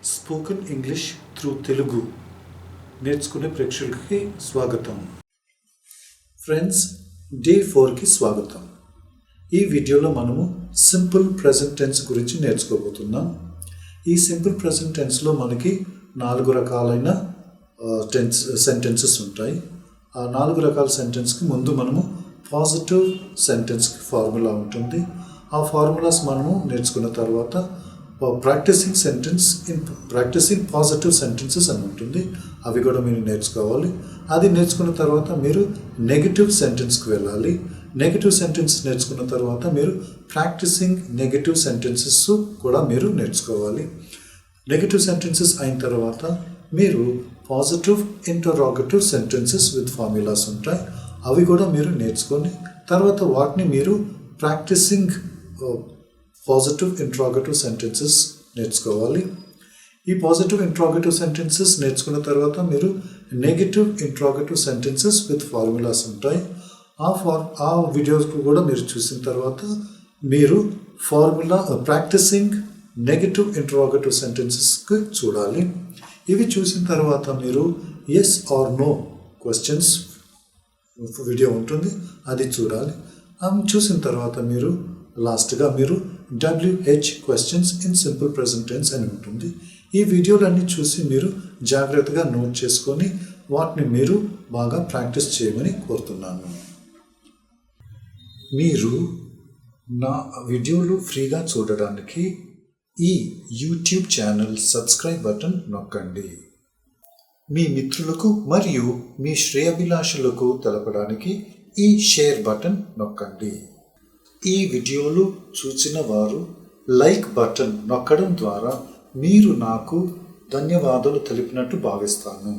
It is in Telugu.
స్పోకెన్ ఇంగ్లీష్ త్రూ తెలుగు నేర్చుకునే ప్రేక్షకులకి స్వాగతం. ఫ్రెండ్స్, డే 4కి స్వాగతం. ఈ వీడియోలో మనము సింపుల్ ప్రెజెంట్ టెన్స్ గురించి నేర్చుకోబోతున్నాం. ఈ సింపుల్ ప్రెజెంట్ టెన్స్లో మనకి 4 రకాలైన సెంటెన్సెస్ ఉంటాయి. ఆ 4 రకాల సెంటెన్స్కి ముందు మనము పాజిటివ్ సెంటెన్స్కి ఫార్ములా ఉంటుంది. ఆ ఫార్ములాస్ మనము నేర్చుకున్న తర్వాత ప్రాక్టీసింగ్ పాజిటివ్ సెంటెన్సెస్ అని ఉంటుంది. అవి కూడా మీరు నేర్చుకోవాలి. అది నేర్చుకున్న తర్వాత మీరు నెగిటివ్ సెంటెన్స్కి వెళ్ళాలి. నెగిటివ్ సెంటెన్స్ నేర్చుకున్న తర్వాత మీరు ప్రాక్టీసింగ్ నెగిటివ్ సెంటెన్సెస్ కూడా మీరు నేర్చుకోవాలి. నెగిటివ్ సెంటెన్సెస్ అయిన తర్వాత మీరు positive interrogative sentences with formulas ఉంటాయి. అవి కూడా మీరు నేర్చుకొని తర్వాత వాటిని మీరు ప్రాక్టీసింగ్ పాజిటివ్ ఇంటరాగేటివ్ సెంటెన్సెస్ నేర్చుకోవాలి. ఈ పాజిటివ్ ఇంటరాగేటివ్ సెంటెన్సెస్ నేర్చుకున్న తర్వాత మీరు negative interrogative sentences with formulas ఉంటాయి. ఆ వీడియోస్ కూడా మీరు చూసిన తర్వాత మీరు ప్రాక్టీసింగ్ నెగిటివ్ ఇంటరాగేటివ్ సెంటెన్సెస్కి చూడాలి. ఇవి చూసిన తర్వాత మీరు yes or no questions video ఉంటుంది, అది చూడాలి. అవి చూసిన తర్వాత మీరు లాస్ట్గా మీరు WH questions in simple present tense అని ఉంటుంది. ఈ వీడియోలన్నీ చూసి మీరు జాగ్రత్తగా నోట్ చేసుకొని వాటిని మీరు బాగా ప్రాక్టీస్ చేయమని కోరుతున్నాను. మీరు నా వీడియోలు ఫ్రీగా చూడడానికి ఈ యూట్యూబ్ ఛానల్ సబ్స్క్రైబ్ బటన్ నొక్కండి. మీ మిత్రులకు మరియు మీ శ్రేయాభిలాషులకు తెలపడానికి ఈ షేర్ బటన్ నొక్కండి. ఈ వీడియోలు చూసిన వారు లైక్ బటన్ నొక్కడం ద్వారా మీరు నాకు ధన్యవాదాలు తెలిపినట్టు భావిస్తాను.